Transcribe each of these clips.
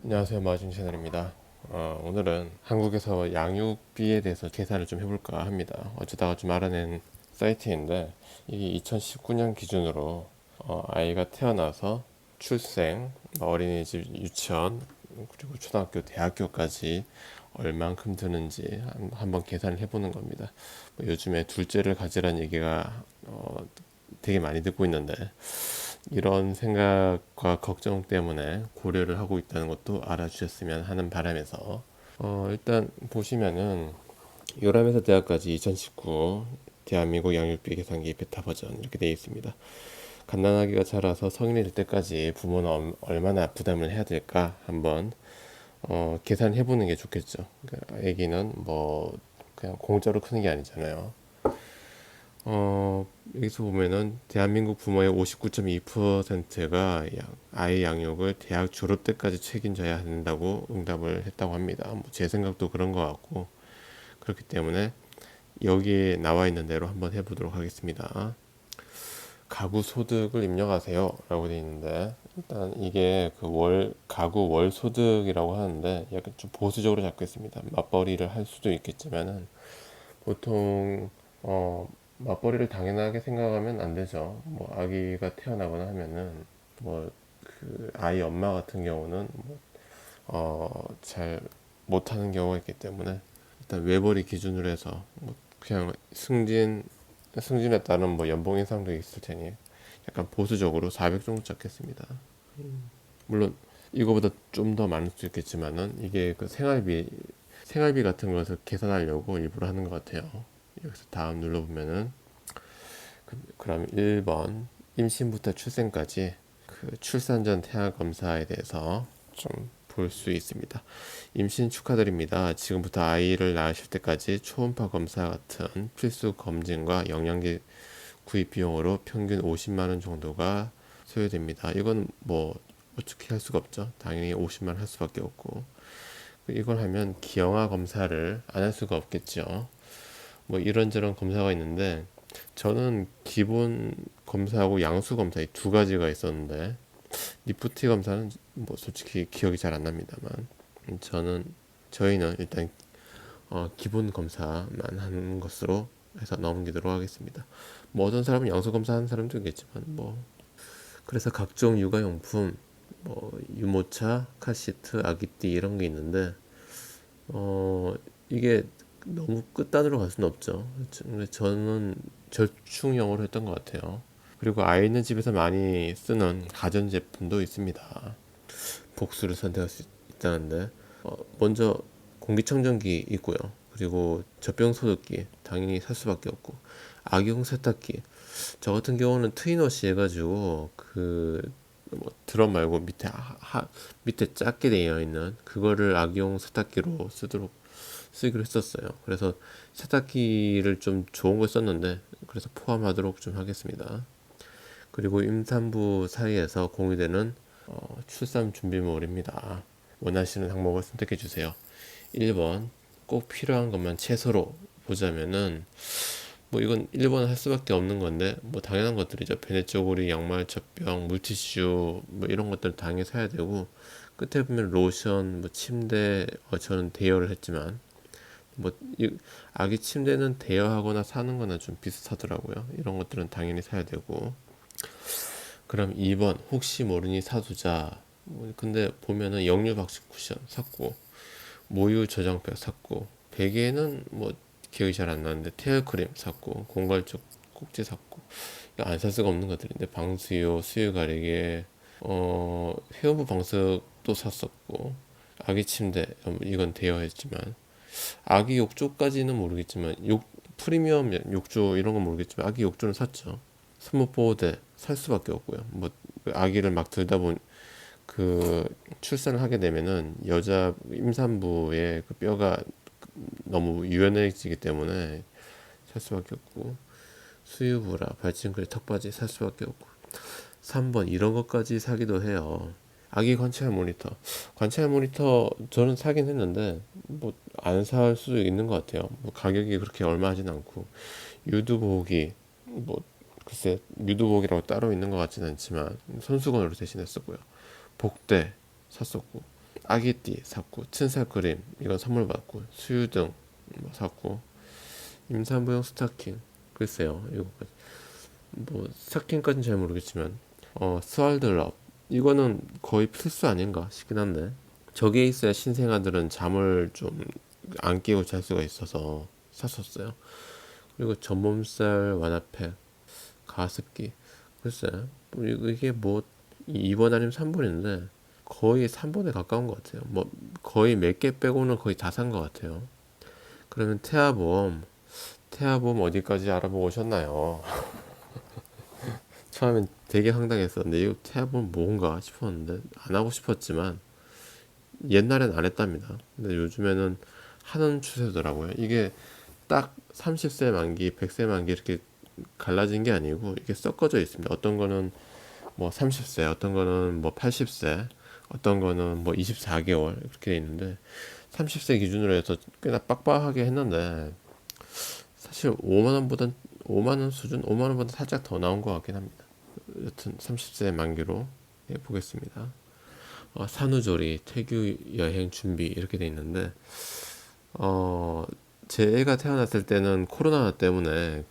안녕하세요, 마진 채널입니다. 오늘은 한국에서 양육비에 대해서 계산을 좀 해볼까 합니다. 어쩌다가 좀 알아낸 사이트인데 이게 2019년 기준으로 아이가 태어나서 출생, 어린이집, 유치원, 그리고 초등학교, 대학교까지 얼만큼 드는지 한번 계산을 해보는 겁니다. 뭐 요즘에 둘째를 가지라는 얘기가 되게 많이 듣고 있는데 이런 생각과 걱정 때문에 고려를 하고 있다는 것도 알아주셨으면 하는 바람에서 일단 보시면은 요람에서 대학까지 2019 대한민국 양육비 계산기 베타 버전 이렇게 되어 있습니다. 갓난아기가 자라서 성인이 될 때까지 부모는 얼마나 부담을 해야 될까 한번 계산해 보는 게 좋겠죠. 그러니까 아기는 뭐 그냥 공짜로 크는 게 아니잖아요. 여기서 보면은 대한민국 부모의 59.2%가 아이 양육을 대학 졸업 때까지 책임져야 한다고 응답을 했다고 합니다. 뭐제 생각도 그런 것 같고 그렇기 때문에 여기에 나와 있는 대로 한번 해보도록 하겠습니다. 가구 소득을 입력하세요 라고 되어 있는데 일단 이게 그 가구 월 소득이라고 하는데 약간 좀 보수적으로 잡고 있습니다. 맞벌이를 할 수도 있겠지만은 보통 맞벌이를 당연하게 생각하면 안 되죠. 뭐 아기가 태어나거나 하면은 뭐 그 아이 엄마 같은 경우는 잘 못하는 경우가 있기 때문에 일단 외벌이 기준으로 해서 뭐 그냥 승진에 따른 뭐 연봉 인상도 있을 테니 약간 보수적으로 400 정도 잡겠습니다. 물론 이거보다 좀 더 많을 수 있겠지만은 이게 그 생활비 같은 것을 계산하려고 일부러 하는 것 같아요. 여기서 다음 눌러보면은 그럼 1번 임신부터 출생까지 그 출산 전 태아 검사에 대해서 좀 볼 수 있습니다. 임신 축하드립니다. 지금부터 아이를 낳으실 때까지 초음파 검사 같은 필수 검진과 영양제 구입 비용으로 평균 50만 원 정도가 소요됩니다. 이건 뭐 어떻게 할 수가 없죠. 당연히 50만 원 할 수밖에 없고 이걸 하면 기형아 검사를 안 할 수가 없겠죠. 뭐 이런저런 검사가 있는데 저는 기본 검사하고 양수 검사 이 두 가지가 있었는데 니프티 검사는 뭐 솔직히 기억이 잘 안 납니다만 저희는 일단 기본 검사만 하는 것으로 해서 넘기도록 하겠습니다. 뭐 어떤 사람은 양수 검사 하는 사람도 있겠지만 뭐 그래서 각종 육아용품 뭐 유모차, 카시트, 아기띠 이런 게 있는데 이게 너무 끝단으로 갈 수는 없죠. 근데 저는 절충형으로 했던 것 같아요. 그리고 아이 있는 집에서 많이 쓰는 가전제품도 있습니다. 복수를 선택할 수 있다는데 먼저 공기청정기 있고요. 그리고 젖병소독기 당연히 살 수밖에 없고 아기용 세탁기 저 같은 경우는 트윈워시 해가지고 뭐 드럼 말고 밑에 작게 되어 있는 그거를 아기용 세탁기로 쓰기로 했었어요. 그래서 세탁기를 좀 좋은 걸 썼는데 그래서 포함하도록 좀 하겠습니다. 그리고 임산부 사이에서 공유되는 출산 준비물입니다. 원하시는 항목을 선택해 주세요. 1번 꼭 필요한 것만 채소로 보자면은 뭐 이건 1번 할 수밖에 없는 건데 뭐 당연한 것들이죠. 베네쪼고리, 양말, 젖병, 물티슈 뭐 이런 것들 당연히 사야 되고 끝에 보면 로션, 뭐 침대 저는 대여를 했지만 뭐 아기 침대는 대여하거나 사는 거나 좀 비슷하더라고요. 이런 것들은 당연히 사야 되고 그럼 2번 혹시 모르니 사두자. 근데 보면은 역류 박식 쿠션 샀고 모유 저장팩 샀고 베개는 뭐 기억이 잘 안 나는데 태아크림 샀고 공갈적 꼭지 샀고 안 살 수가 없는 것들인데 방수요 수유 가리개 회원부 방석도 샀었고 아기 침대 이건 대여했지만 아기 욕조까지는 모르겠지만 프리미엄 욕조 이런 건 모르겠지만 아기 욕조는 샀죠. 산모보호대 살 수밖에 없고요. 뭐 아기를 막 들다 보니 그 출산을 하게 되면은 여자 임산부의 그 뼈가 너무 유연해지기 때문에 살 수밖에 없고 수유브라, 발진글, 턱받이 살 수밖에 없고 3번 이런 것까지 사기도 해요. 아기 관찰 모니터 저는 사긴 했는데 뭐 안 살 수도 있는 것 같아요. 뭐 가격이 그렇게 얼마 하진 않고 유두보호기 뭐 글쎄 유두보호기라고 따로 있는 것 같지는 않지만 손수건으로 대신했었고요. 복대 샀었고 아기띠 샀고, 춘살크림 이건 선물 받고, 수유등 뭐 샀고, 임산부용 스타킹 글쎄요 이거까지 뭐 스타킹까지는 잘 모르겠지만 스왈드럽 이거는 거의 필수 아닌가 싶긴 한데 저게 있어야 신생아들은 잠을 좀 안 깨고 잘 수가 있어서 샀었어요. 그리고 전몸살 완화팩, 가습기 글쎄 뭐 이게 뭐 2번 아니면 3번인데 거의 3번에 가까운 것 같아요. 뭐 거의 몇 개 빼고는 거의 다 산 것 같아요. 그러면 태아보험 어디까지 알아보고 오셨나요? 처음엔 되게 황당했었는데 이거 태아보험 뭔가 싶었는데 안 하고 싶었지만 옛날엔 안 했답니다. 근데 요즘에는 하는 추세더라고요. 이게 딱 30세 만기, 100세 만기 이렇게 갈라진 게 아니고 이게 섞어져 있습니다. 어떤 거는 뭐 30세, 어떤 거는 뭐 80세, 어떤 거는 뭐 24개월 이렇게 돼 있는데 30세 기준으로 해서 꽤나 빡빡하게 했는데 사실 5만 원 수준, 5만 원보다 살짝 더 나온 것 같긴 합니다. 여튼 30세 만기로 보겠습니다. 산후조리, 태교 여행 준비 이렇게 돼 있는데 어, 제 애가 태어났을 때는 코로나 때문에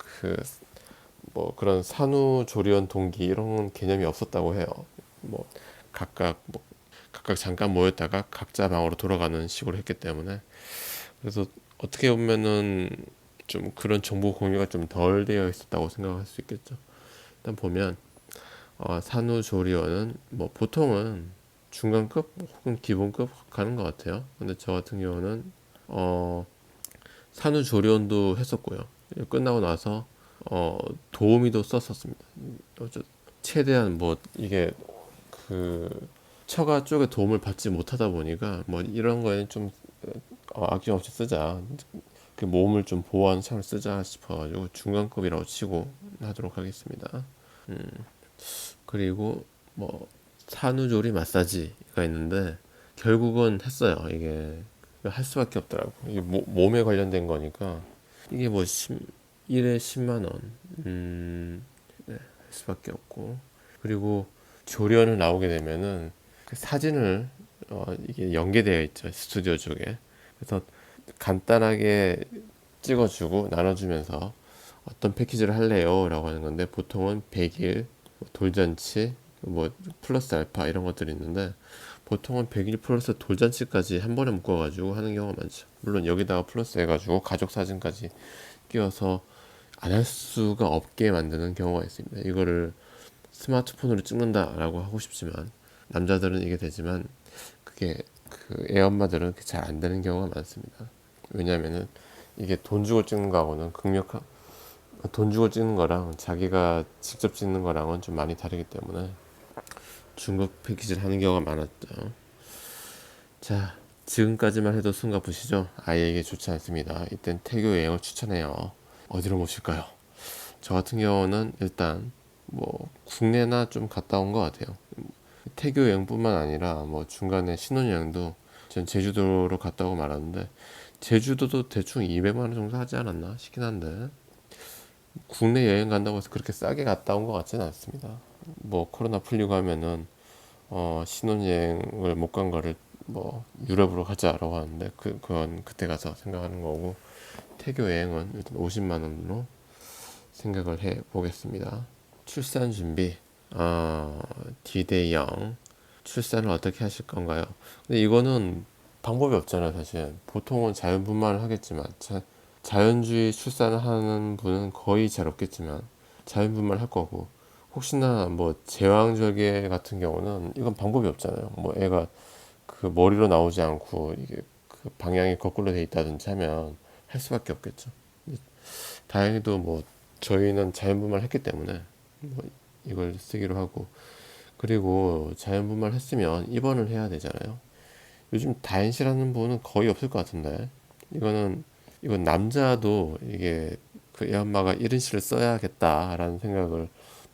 뭐 그런 산후조리원 동기 이런 개념이 없었다고 해요. 뭐 각각 뭐 각각 잠깐 모였다가 각자 방으로 돌아가는 식으로 했기 때문에 그래서 어떻게 보면은 좀 그런 정보 공유가 좀 덜 되어 있었다고 생각할 수 있겠죠. 일단 보면 산후조리원은 뭐 보통은 중간급 혹은 기본급 가는 것 같아요. 근데 저 같은 경우는 어, 산후조리원도 했었고요. 끝나고 나서 도우미도 썼었습니다. 최대한 뭐 이게 그 처가 쪽에 도움을 받지 못하다 보니까 뭐 이런 거에는 좀 아낌없이 쓰자. 그 몸을 좀 보호하는 차원을 쓰자 싶어가지고 중간급이라고 치고 하도록 하겠습니다. 그리고 뭐 산후조리 마사지가 있는데 결국은 했어요. 이게 할 수밖에 없더라고. 이게 몸에 관련된 거니까 이게 뭐 1에 10만 원 네, 할 수밖에 없고 그리고 조련을 나오게 되면은 그 사진을 이게 연계되어 있죠. 스튜디오 쪽에. 그래서 간단하게 찍어주고 나눠주면서 어떤 패키지를 할래요? 라고 하는 건데 보통은 100일, 돌잔치, 뭐 플러스 알파 이런 것들이 있는데 보통은 100일 플러스 돌잔치까지 한 번에 묶어가지고 하는 경우가 많죠. 물론 여기다가 플러스 해가지고 가족 사진까지 끼워서 안 할 수가 없게 만드는 경우가 있습니다. 이거를 스마트폰으로 찍는다라고 하고 싶지만 남자들은 이게 되지만 그게 그 애엄마들은 잘 안 되는 경우가 많습니다. 왜냐면은 이게 돈 주고 찍는 거하고는 돈 주고 찍는 거랑 자기가 직접 찍는 거랑은 좀 많이 다르기 때문에 중급 패키지를 하는 경우가 많았죠. 자, 지금까지만 해도 숨가쁘시죠? 아이에게 좋지 않습니다. 이땐 태교 여행을 추천해요. 어디로 모실까요? 저 같은 경우는 일단 뭐 국내나 좀 갔다 온 것 같아요. 태교 여행뿐만 아니라 뭐 중간에 신혼여행도 전 제주도로 갔다 오고 말았는데 제주도도 대충 200만 원 정도 하지 않았나 싶긴 한데 국내 여행 간다고 해서 그렇게 싸게 갔다 온 것 같지는 않습니다. 뭐 코로나 풀리고 하면은 신혼여행을 못 간 거를 뭐 유럽으로 가자라고 하는데 그건 그때 가서 생각하는 거고 태교 여행은 일단 50만 원으로 생각을 해 보겠습니다. 출산 준비, 디데이형 출산을 어떻게 하실 건가요? 근데 이거는 방법이 없잖아요, 사실. 보통은 자연분만을 하겠지만 자연주의 출산을 하는 분은 거의 잘 없겠지만 자연분만을 할 거고 혹시나 뭐 제왕절개 같은 경우는 이건 방법이 없잖아요. 뭐 애가 그 머리로 나오지 않고 이게 그 방향이 거꾸로 돼 있다든지 하면 할 수밖에 없겠죠. 다행히도 뭐 저희는 자연분만을 했기 때문에 뭐 이걸 쓰기로 하고 그리고 자연분만을 했으면 입원을 해야 되잖아요. 요즘 다인실하는 분은 거의 없을 것 같은데 이건 남자도 이게 그 애 엄마가 이른 시를 써야겠다라는 생각을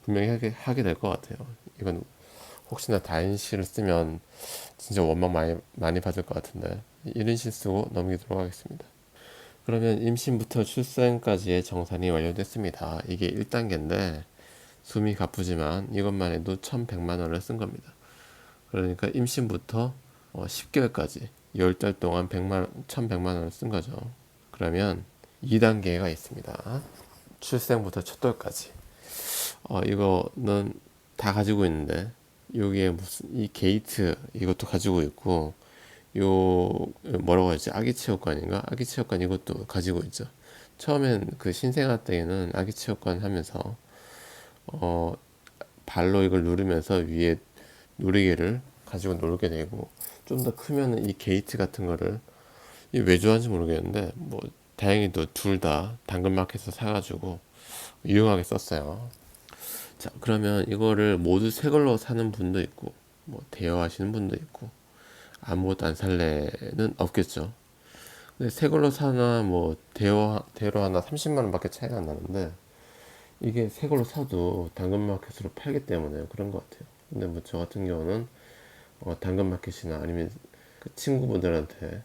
분명히 하게 될 것 같아요. 이건 혹시나 다인시를 쓰면 진짜 원망 많이 받을 것 같은데 이른 시 쓰고 넘기도록 하겠습니다. 그러면 임신부터 출산까지의 정산이 완료됐습니다. 이게 1단계인데 숨이 가쁘지만 이것만 해도 1,100만 원을 쓴 겁니다. 그러니까 임신부터 10개월까지 10달 동안 1,100만 원을 쓴 거죠. 그러면 2단계가 있습니다. 출생부터 첫 돌까지. 이거는 다 가지고 있는데 여기에 무슨 이 게이트 이것도 가지고 있고 요 뭐라고 하지? 아기 체육관인가? 아기 체육관 이것도 가지고 있죠. 처음엔 그 신생아 때에는 아기 체육관 하면서 어 발로 이걸 누르면서 위에 놀이개를 가지고 놀게 되고 좀 더 크면은 이 게이트 같은 거를 이게 왜 좋아하는지 모르겠는데 뭐 다행히도 둘 다 당근마켓에서 사가지고 유용하게 썼어요. 자, 그러면 이거를 모두 새 걸로 사는 분도 있고 뭐 대여하시는 분도 있고 아무것도 안 살래는 없겠죠. 근데 새 걸로 사나 뭐 대여로 하나 30만 원밖에 차이가 안 나는데 이게 새 걸로 사도 당근마켓으로 팔기 때문에 그런 것 같아요. 근데 뭐 저 같은 경우는 당근마켓이나 아니면 그 친구분들한테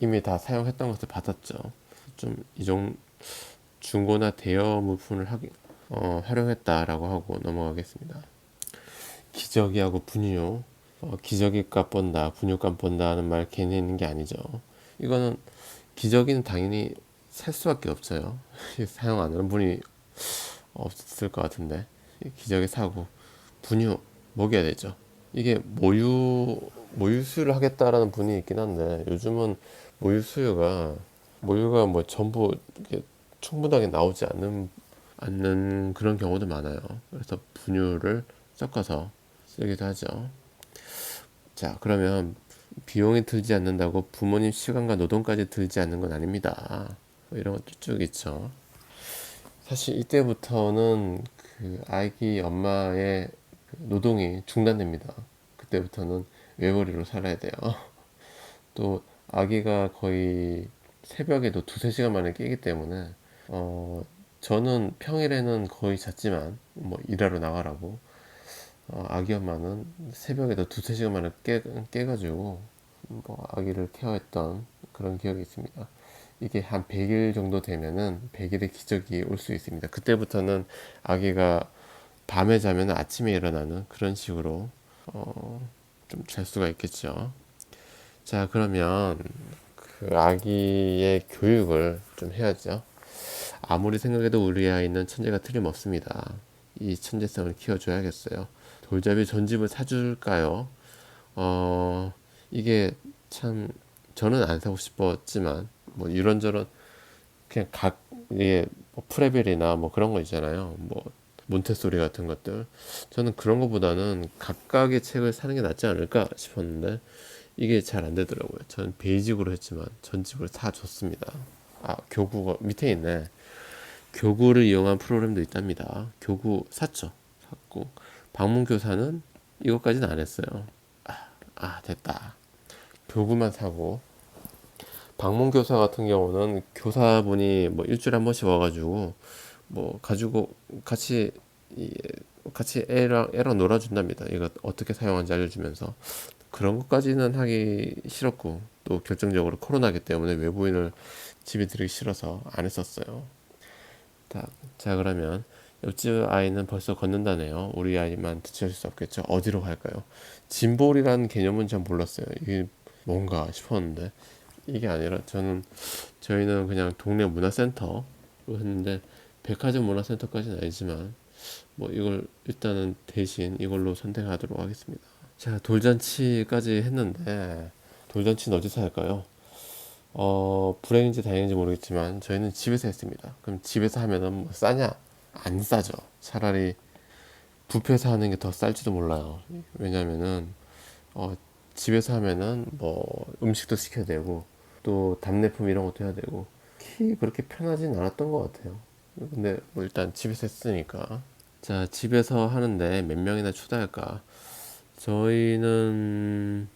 이미 다 사용했던 것을 받았죠. 좀 이종 중고나 대여 물품을 활용했다라고 하고 넘어가겠습니다. 기저귀하고 분유, 기저귀값 본다, 분유값 본다 하는 말 괜히 있는 게 아니죠. 이거는 기저귀는 당연히 살 수밖에 없어요. 사용 안 하는 분이 없을 것 같은데 기저귀 사고 분유 먹여야 되죠. 이게 모유수유를 하겠다라는 분이 있긴 한데 요즘은 모유가 뭐 전부 이렇게 충분하게 나오지 않는 그런 경우도 많아요. 그래서 분유를 섞어서 쓰기도 하죠. 자, 그러면 비용이 들지 않는다고 부모님 시간과 노동까지 들지 않는 건 아닙니다. 뭐 이런 것도 쭉 있죠. 사실 이때부터는 그 아기 엄마의 그 노동이 중단됩니다. 그때부터는 외벌이로 살아야 돼요. 또 아기가 거의 새벽에도 두세 시간 만에 깨기 때문에 어 저는 평일에는 거의 잤지만 뭐 일하러 나가라고 아기 엄마는 새벽에도 두세 시간 만에 깨가지고 뭐 아기를 케어했던 그런 기억이 있습니다. 이게 한 100일 정도 되면은 100일의 기적이 올 수 있습니다. 그때부터는 아기가 밤에 자면 아침에 일어나는 그런 식으로 좀 잘 수가 있겠죠. 자, 그러면 그 아기의 교육을 좀 해야죠. 아무리 생각해도 우리 아이는 천재가 틀림없습니다. 이 천재성을 키워줘야겠어요. 돌잡이 전집을 사줄까요? 이게 참 저는 안 사고 싶었지만 뭐 이런저런 그냥 각 이게 뭐 프레벨이나 뭐 그런 거 있잖아요. 뭐 몬테소리 같은 것들. 저는 그런 거보다는 각각의 책을 사는 게 낫지 않을까 싶었는데 이게 잘 안 되더라고요. 저는 베이직으로 했지만 전집을 사줬습니다. 교구가 밑에 있네. 교구를 이용한 프로그램도 있답니다. 교구 샀죠. 샀고 방문교사는 이것까지는 안 했어요. 됐다. 교구만 사고 방문교사 같은 경우는 교사분이 뭐 일주일에 한 번씩 와가지고 뭐 가지고 같이 같이 애랑 놀아준답니다. 이거 어떻게 사용하는지 알려주면서 그런 것까지는 하기 싫었고 또 결정적으로 코로나기 때문에 외부인을 집에 들이기 싫어서 안 했었어요. 자, 그러면 옆집 아이는 벌써 걷는다네요. 우리 아이만 뒤처질 수 없겠죠. 어디로 갈까요? 짐볼이라는 개념은 전 몰랐어요. 이게 뭔가 싶었는데 이게 아니라 저희는 그냥 동네 문화센터로 했는데 백화점 문화센터까지는 아니지만 뭐 이걸 일단은 대신 이걸로 선택하도록 하겠습니다. 자, 돌잔치까지 했는데 돌잔치는 어디서 할까요? 불행인지 다행인지 모르겠지만 저희는 집에서 했습니다. 그럼 집에서 하면은 뭐 싸냐? 안 싸죠. 차라리 뷔페에서 하는 게 더 쌀지도 몰라요. 왜냐면은 집에서 하면은 뭐 음식도 시켜야 되고 또 답례품 이런 것도 해야 되고 그렇게 편하진 않았던 것 같아요. 근데 뭐 일단 집에서 했으니까. 자, 집에서 하는데 몇 명이나 초대할까? 저희는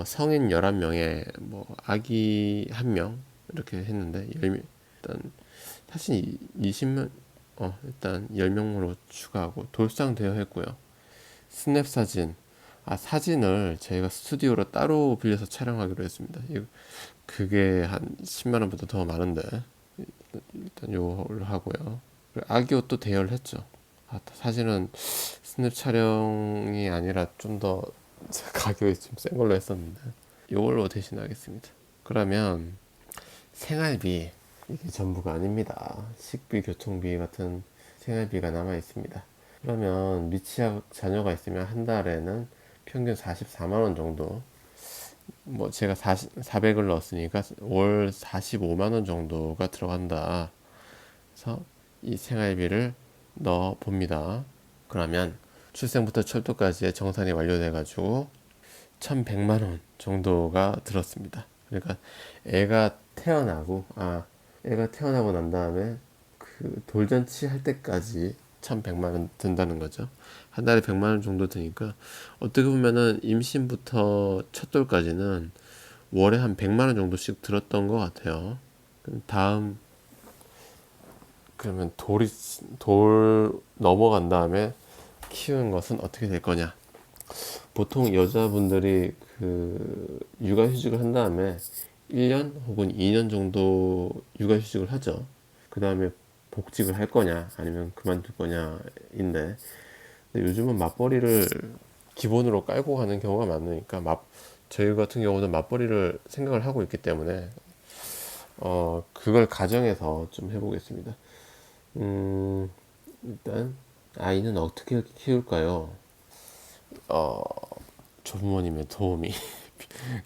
성인 11명에 뭐 아기 1명 이렇게 했는데 일단 사실 20명 일단 10명으로 추가하고 돌상 대여했고요. 스냅 사진 사진을 저희가 스튜디오로 따로 빌려서 촬영하기로 했습니다. 그게 한 10만 원보다 더 많은데 일단 요걸 하고요. 그리고 아기 옷도 대여를 했죠. 사진은 스냅 촬영이 아니라 좀 더 가격이 좀 센 걸로 했었는데 이걸로 대신하겠습니다. 그러면 생활비, 이게 전부가 아닙니다. 식비, 교통비 같은 생활비가 남아 있습니다. 그러면 미취학 자녀가 있으면 한 달에는 평균 44만 원 정도, 뭐 제가 400을 넣었으니까 월 45만 원 정도가 들어간다. 그래서 이 생활비를 넣어 봅니다. 그러면 출생부터 철도까지의 정산이 완료돼 가지고 1100만 원 정도가 들었습니다. 그러니까 애가 태어나고 난 다음에 그 돌잔치 할 때까지 1100만 원 든다는 거죠. 한 달에 100만 원 정도 드니까 어떻게 보면은 임신부터 첫 돌까지는 월에 한 100만 원 정도씩 들었던 것 같아요. 다음, 그러면 돌 넘어간 다음에 키우는 것은 어떻게 될 거냐? 보통 여자분들이 그 육아휴직을 한 다음에 1년 혹은 2년 정도 육아휴직을 하죠. 그 다음에 복직을 할 거냐 아니면 그만둘 거냐인데, 근데 요즘은 맞벌이를 기본으로 깔고 가는 경우가 많으니까 저희 같은 경우는 맞벌이를 생각을 하고 있기 때문에 그걸 가정해서 좀 해보겠습니다. 음, 일단 아이는 어떻게 키울까요? 어, 조부모님의 도움이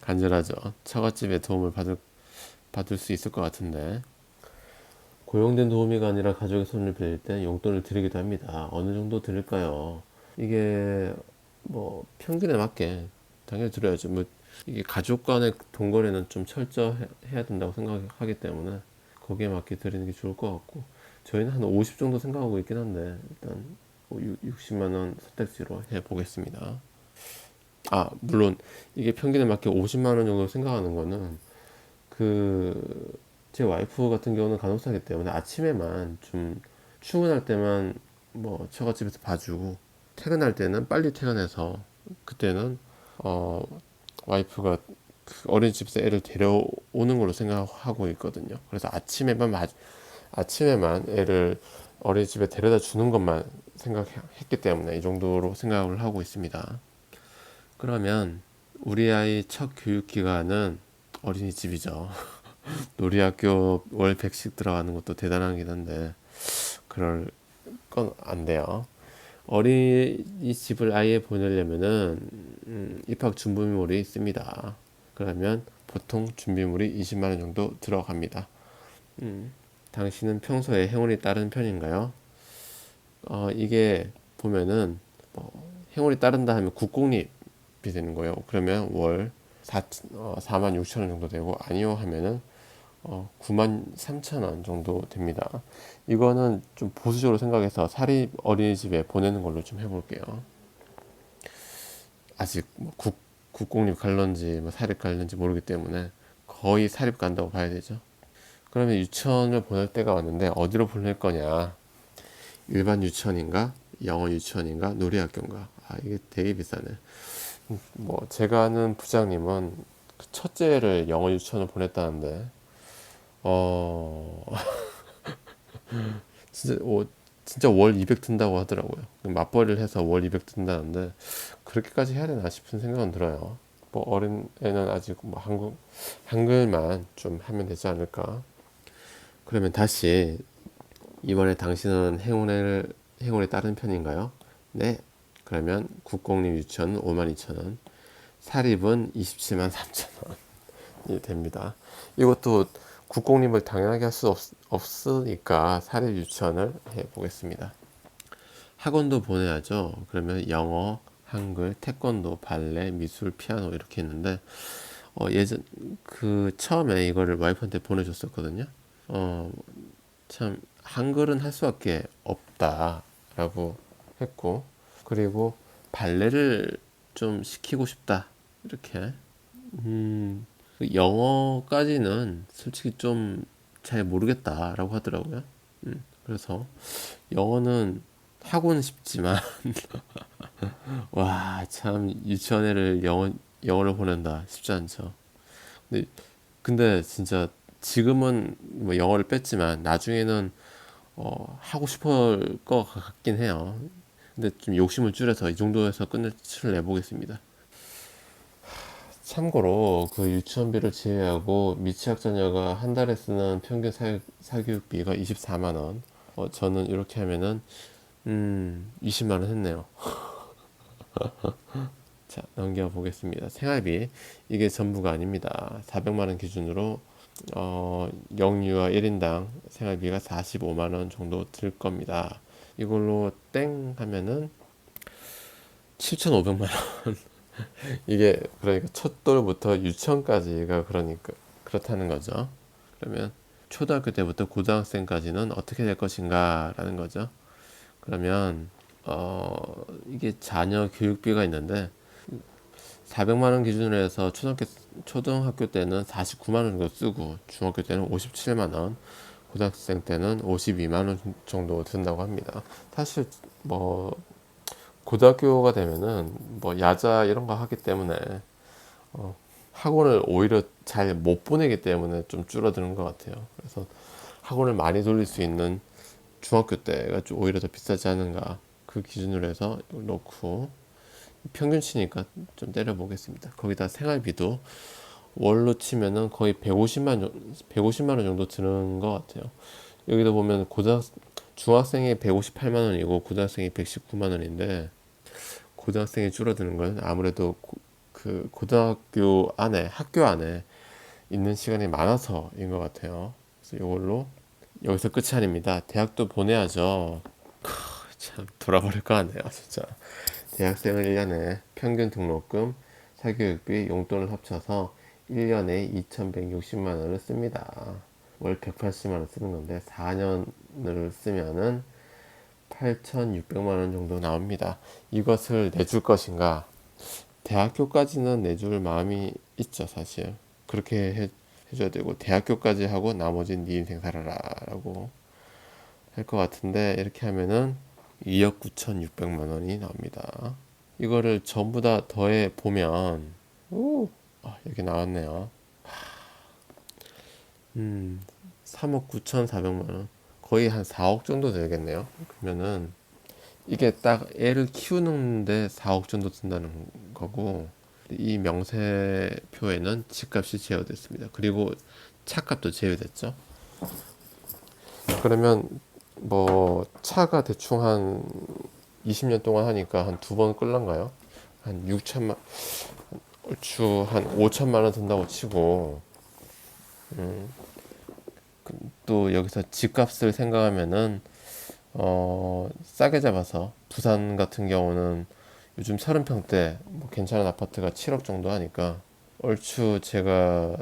간절하죠. 처갓집의 도움을 받을 수 있을 것 같은데, 고용된 도우미가 아니라 가족의 손을 빌릴 때 용돈을 드리기도 합니다. 어느 정도 드릴까요? 이게 뭐 평균에 맞게 당연히 드려야죠. 뭐 이게 가족 간의 돈거래는 좀 철저해야 된다고 생각하기 때문에 거기에 맞게 드리는 게 좋을 것 같고, 저희는 한 50 정도 생각하고 있긴 한데 일단 60만 원 선택지로 해 보겠습니다. 아, 물론 이게 평균에 맞게 50만 원 정도 생각하는 거는, 그 제 와이프 같은 경우는 간호사이기 때문에 아침에만 좀 출근할 때만 뭐 처갓집에서 봐주고, 퇴근할 때는 빨리 퇴근해서 그때는 어 와이프가 그 어린이집에서 애를 데려오는 걸로 생각하고 있거든요. 그래서 아침에만 애를 어린이집에 데려다 주는 것만 생각했기 때문에 이 정도로 생각을 하고 있습니다. 그러면 우리 아이 첫 교육 기간은 어린이집이죠. 놀이학교 월 100씩 들어가는 것도 대단하긴 한데 그럴 건 안 돼요. 어린이집을 아예 보내려면은 입학 준비물이 있습니다. 그러면 보통 준비물이 20만 원 정도 들어갑니다. 음, 당신은 평소에 행운이 따른 편인가요? 이게 보면은 행운이 따른다 하면 국공립이 되는 거예요. 그러면 월 4만 6천 원 정도 되고, 아니요 하면은 9만 3천 원 정도 됩니다. 이거는 좀 보수적으로 생각해서 사립 어린이집에 보내는 걸로 좀 해볼게요. 아직 뭐 국공립 갈런지 뭐 사립 갈런지 모르기 때문에 거의 사립 간다고 봐야 되죠. 그러면 유치원을 보낼 때가 왔는데 어디로 보낼 거냐? 일반 유치원인가? 영어 유치원인가? 놀이학교인가? 아, 이게 되게 비싸네. 뭐 제가 아는 부장님은 그 첫째를 영어 유치원을 보냈다는데, 어 진짜 진짜 월 200 든다고 하더라고요. 맞벌이를 해서 월 200 든다는데 그렇게까지 해야 되나 싶은 생각은 들어요. 뭐 어린 애는 아직 뭐 한글만 좀 하면 되지 않을까. 그러면 다시, 이번에 당신은 행운에 따른 편인가요? 네. 그러면 국공립 유치원은 5만 2천 원, 사립은 27만 3천 원이 됩니다. 이것도 국공립을 당연하게 할 수 없으니까 사립 유치원을 해 보겠습니다. 학원도 보내야죠. 그러면 영어, 한글, 태권도, 발레, 미술, 피아노 이렇게 있는데, 예전 그 처음에 이거를 와이프한테 보내줬었거든요. 어, 참 한글은 할 수밖에 없다라고 했고, 그리고 발레를 좀 시키고 싶다 이렇게. 영어까지는 솔직히 좀 잘 모르겠다라고 하더라고요. 그래서 영어는 하고는 싶지만 와, 참 유치원 애를 영어를 보낸다 쉽지 않죠. 근데, 근데 진짜 지금은 뭐 영어를 뺐지만 나중에는 하고 싶을 것 같긴 해요. 근데 좀 욕심을 줄여서 이 정도에서 끝을 내보겠습니다. 참고로 그 유치원비를 제외하고 미취학 자녀가 한 달에 쓰는 평균 사교육비가 24만 원. 저는 이렇게 하면은 20만 원 했네요. 자, 넘겨 보겠습니다. 생활비 이게 전부가 아닙니다. 400만 원 기준으로 영유아 1인당 생활비가 45만 원 정도 들 겁니다. 이걸로 땡 하면은 7,500만 원. 이게 그러니까 첫 돌부터 유치원까지가 그러니까 그렇다는 거죠. 그러면 초등학교 때부터 고등학생까지는 어떻게 될 것인가라는 거죠. 그러면 이게 자녀 교육비가 있는데 400만 원 기준으로 해서 초등학교 때는 49만 원 정도 쓰고 중학교 때는 57만 원, 고등학생 때는 52만 원 정도 든다고 합니다. 사실 뭐 고등학교가 되면은 뭐 야자 이런 거 하기 때문에 학원을 오히려 잘 못 보내기 때문에 좀 줄어드는 것 같아요. 그래서 학원을 많이 돌릴 수 있는 중학교 때가 좀 오히려 더 비싸지 않은가 그 기준으로 해서 놓고 평균치니까 좀 때려보겠습니다. 거기다 생활비도 월로 치면은 거의 150만 원 정도 드는 것 같아요. 여기도 보면 중학생이 158만 원이고 고등학생이 119만 원인데 고등학생이 줄어드는 건 아무래도 그 고등학교 안에 학교 안에 있는 시간이 많아서인 것 같아요. 그래서 이걸로 여기서 끝이 아닙니다. 대학도 보내야죠. 참 돌아버릴 것 같네요, 진짜. 대학생은 1년에 평균 등록금, 사교육비, 용돈을 합쳐서 1년에 2,160만 원을 씁니다. 월 180만 원 쓰는 건데 4년을 쓰면은 8,600만 원 정도 나옵니다. 이것을 내줄 것인가? 대학교까지는 내줄 마음이 있죠, 사실. 그렇게 해줘야 되고 대학교까지 하고 나머지는 네 인생 살아라 라고 할 것 같은데 이렇게 하면은 2억 9,600만 원이 나옵니다. 이거를 전부 다 더해 보면 여기 나왔네요. 3억 9,400만 원 거의 한 4억 정도 되겠네요. 그러면은 이게 딱 애를 키우는데 4억 정도 든다는 거고 이 명세표에는 집값이 제외됐습니다. 그리고 차값도 제외됐죠. 그러면 뭐 차가 대충 한 20년 동안 하니까 한 두 번 끌란가요? 한 6천만 얼추 한 5천만 원 든다고 치고 또 여기서 집값을 생각하면은 싸게 잡아서 부산 같은 경우는 요즘 30평대 뭐 괜찮은 아파트가 7억 정도 하니까 얼추 제가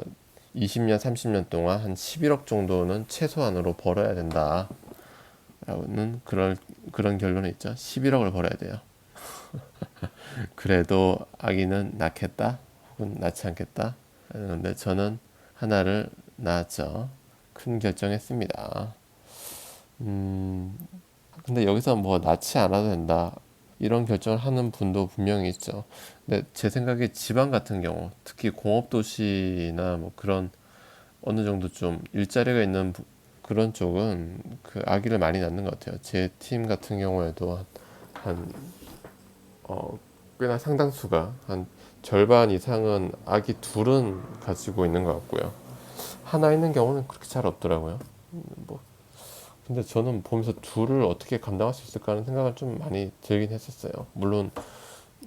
20년, 30년 동안 한 11억 정도는 최소한으로 벌어야 된다. 라는 그런 결론이 있죠. 11억을 벌어야 돼요. 그래도 아기는 낳겠다? 혹은 낳지 않겠다? 그런데 저는 하나를 낳았죠. 큰 결정했습니다. 근데 여기서 뭐 낳지 않아도 된다. 이런 결정을 하는 분도 분명히 있죠. 근데 제 생각에 지방 같은 경우, 특히 공업도시나 뭐 그런 어느 정도 좀 일자리가 있는 그런 쪽은 그 아기를 많이 낳는 것 같아요. 제 팀 같은 경우에도 한 꽤나 상당수가 한 절반 이상은 아기 둘은 가지고 있는 것 같고요. 하나 있는 경우는 그렇게 잘 없더라고요. 뭐 근데 저는 보면서 둘을 어떻게 감당할 수 있을까 하는 생각을 좀 많이 들긴 했었어요. 물론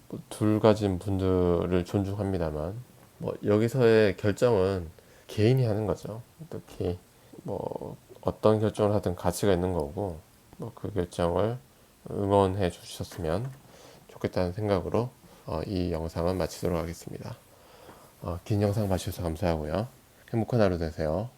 뭐둘 가진 분들을 존중합니다만 뭐 여기서의 결정은 개인이 하는 거죠. 특히 뭐 어떤 결정을 하든 가치가 있는 거고 뭐 그 결정을 응원해 주셨으면 좋겠다는 생각으로 이 영상은 마치도록 하겠습니다. 긴 영상 봐주셔서 감사하고요. 행복한 하루 되세요.